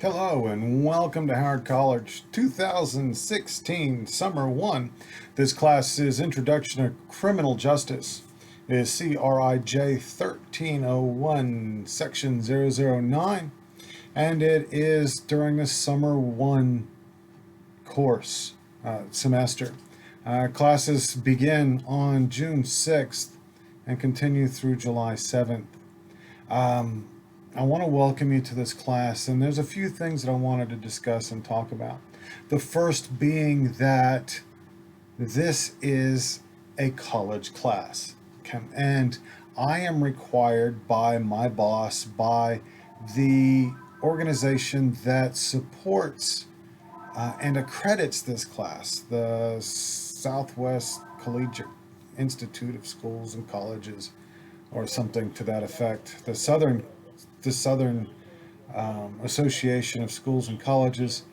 Hello and welcome to Howard College 2016 Summer 1. This class is Introduction to Criminal Justice. It is CRIJ 1301, Section 009, and it is during the Summer 1 course semester. Classes begin on June 6th and continue through July 7th. I want to welcome you to this class, and there's a few things that I wanted to discuss and talk about. The first being that this is a college class, okay? And I am required by my boss, by the organization that supports and accredits this class, the Southwest Collegiate Institute of Schools and Colleges, or something to that effect. The Southern Association of Schools and Colleges,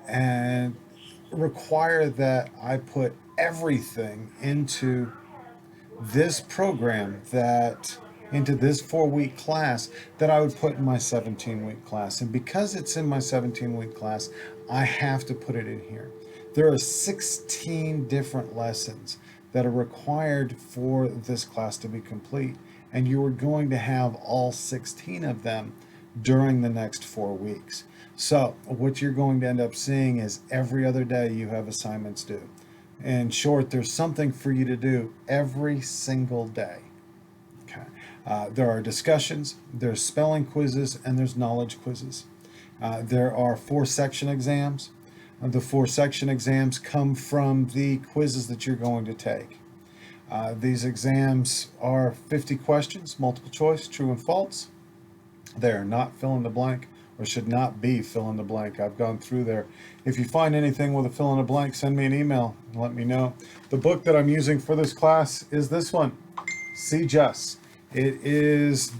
and require that I put everything into this program, that into this 4-week class that I would put in my 17-week class. And because it's in my 17-week class, I have to put it in here. There are 16 different lessons that are required for this class to be complete, and you are going to have all 16 of them during the next 4 weeks. So what you're going to end up seeing is every other day you have assignments due. In short, there's something for you to do every single day. Okay. There are discussions, there's spelling quizzes, and there's knowledge quizzes. There are 4 section exams. The 4 section exams come from the quizzes that you're going to take. These exams are 50 questions, multiple choice, true and false. They're not fill in the blank, or should not be fill in the blank. I've gone through there. If you find anything with a fill in the blank, send me an email and let me know. The book that I'm using for this class is this one, CJUS. It is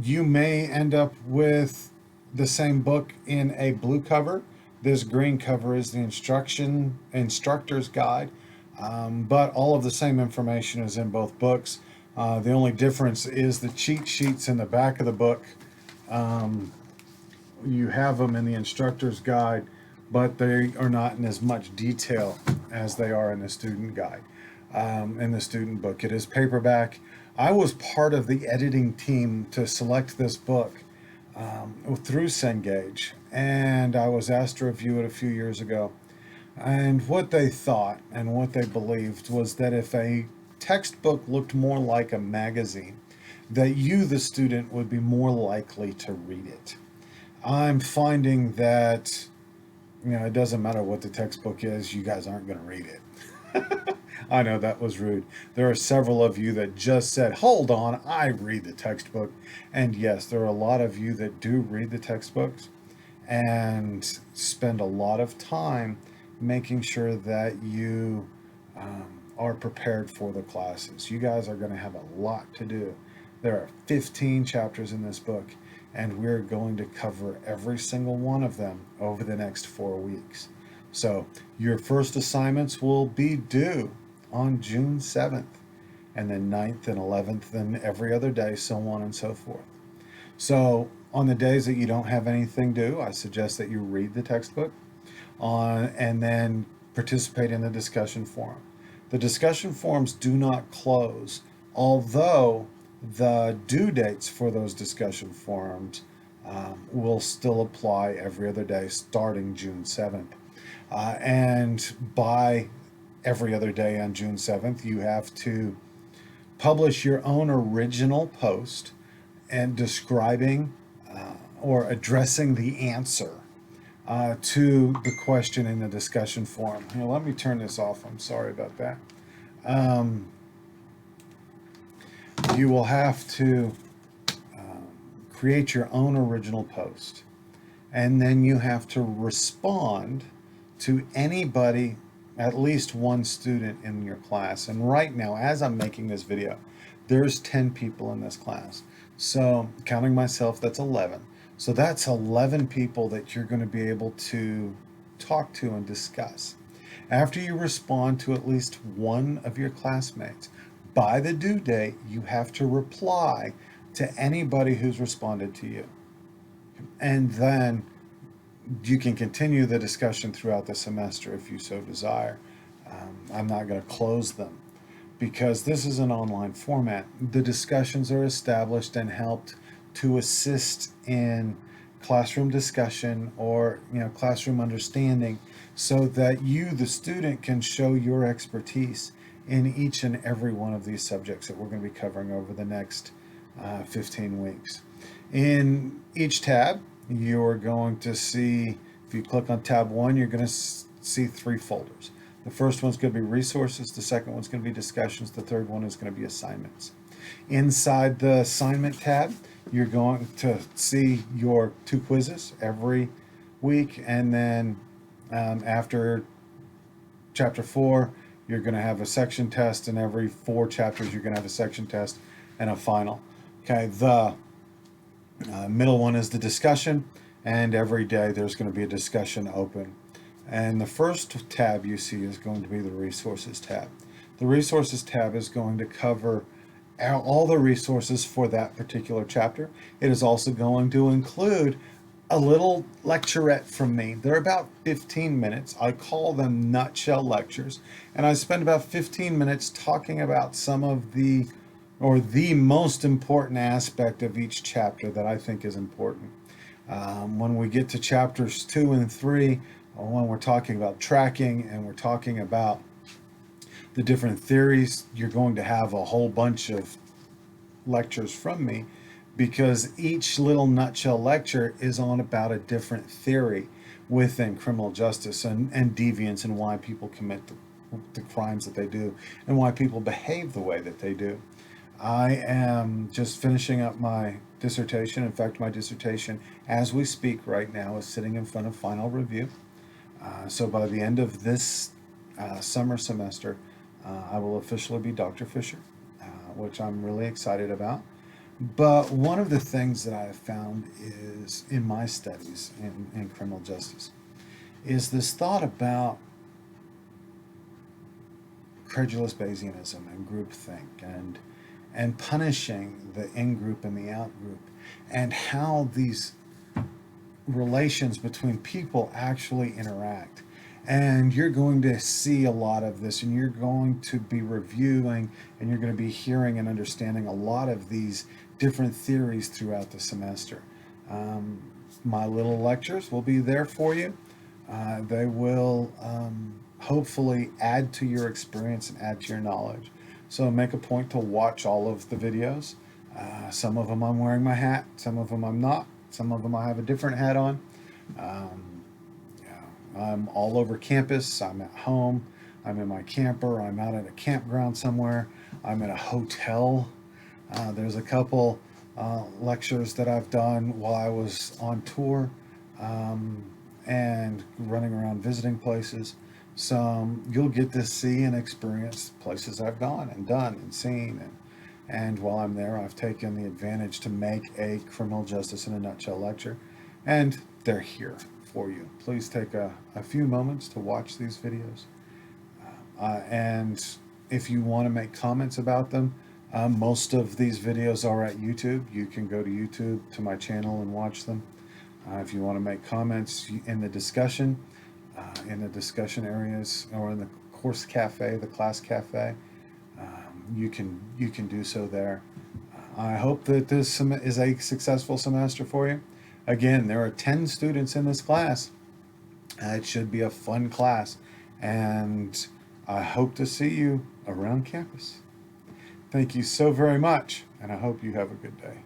you may end up with the same book in a blue cover. This green cover is the instructor's guide, but all of the same information is in both books. The only difference is the cheat sheets in the back of the book. You have them in the instructor's guide, but they are not in as much detail as they are in the student guide, in the student book. It is paperback. I was part of the editing team to select this book through Cengage, and I was asked to review it a few years ago. And what they thought and what they believed was that if a textbook looked more like a magazine, that you, the student, would be more likely to read it. I'm finding that, it doesn't matter what the textbook is, you guys aren't going to read it. I know that was rude. There are several of you that just said, hold on, I read the textbook. And yes, there are a lot of you that do read the textbooks and spend a lot of time making sure that you are prepared for the classes. You guys are going to have a lot to do. There are 15 chapters in this book, and we're going to cover every single one of them over the next 4 weeks. So your first assignments will be due on June 7th, and then 9th and 11th, and every other day, so on and so forth. So on the days that you don't have anything due, I suggest that you read the textbook and then participate in the discussion forum. The discussion forums do not close, although the due dates for those discussion forums will still apply every other day starting June 7th. And by every other day on June 7th, you have to publish your own original post and describing or addressing the answer to the question in the discussion forum. Here, let me turn this off. I'm sorry about that. You will have to create your own original post, and then you have to respond to anybody, at least one student in your class. And right now, as I'm making this video, there's 10 people in this class. So counting myself, that's 11. So that's 11 people that you're going to be able to talk to and discuss. After you respond to at least one of your classmates, by the due date, you have to reply to anybody who's responded to you. And then you can continue the discussion throughout the semester if you so desire. I'm not going to close them because this is an online format. The discussions are established and helped to assist in classroom discussion or classroom understanding so that you, the student, can show your expertise in each and every one of these subjects that we're going to be covering over the next 15 weeks. In each tab, you're going to see, if you click on tab 1, you're going to see 3 folders. The first one's going to be resources, the second one's going to be discussions, the third one is going to be assignments. Inside the assignment tab, you're going to see your 2 quizzes every week, and then after chapter 4, you're going to have a section test, and every 4 chapters you're going to have a section test and a final. Okay, the middle one is the discussion, and every day there's going to be a discussion open. And the first tab you see is going to be the resources tab. The resources tab is going to cover all the resources for that particular chapter. It is also going to include a little lecturette from me. They're about 15 minutes. I call them nutshell lectures. And I spend about 15 minutes talking about some of the most important aspect of each chapter that I think is important. When we get to chapters 2 and 3, when we're talking about tracking and we're talking about the different theories, you're going to have a whole bunch of lectures from me because each little nutshell lecture is on about a different theory within criminal justice and deviance and why people commit the crimes that they do and why people behave the way that they do. I am just finishing up my dissertation. In fact, my dissertation, as we speak right now, is sitting in front of final review. So by the end of this summer semester, I will officially be Dr. Fisher, which I'm really excited about. But one of the things that I have found is in my studies in criminal justice is this thought about credulous Bayesianism and groupthink and punishing the in-group and the out-group, and how these relations between people actually interact. And you're going to see a lot of this, and you're going to be reviewing, and you're going to be hearing and understanding a lot of these different theories throughout the semester. My little lectures will be there for you. They will hopefully add to your experience and add to your knowledge. So make a point to watch all of the videos. Some of them I'm wearing my hat, some of them I'm not, some of them I have a different hat on. I'm all over campus, I'm at home, I'm in my camper, I'm out at a campground somewhere, I'm in a hotel. There's a couple lectures that I've done while I was on tour and running around visiting places. So you'll get to see and experience places I've gone and done and seen. And while I'm there, I've taken the advantage to make a criminal justice in a nutshell lecture. And they're here for you. Please take a few moments to watch these videos. And if you want to make comments about them, most of these videos are at YouTube. You can go to YouTube to my channel and watch them. If you want to make comments in the discussion areas, or in the course cafe, the class cafe, you can do so there. I hope that this is a successful semester for you. Again, there are 10 students in this class. It should be a fun class, and I hope to see you around campus. Thank you so very much, and I hope you have a good day.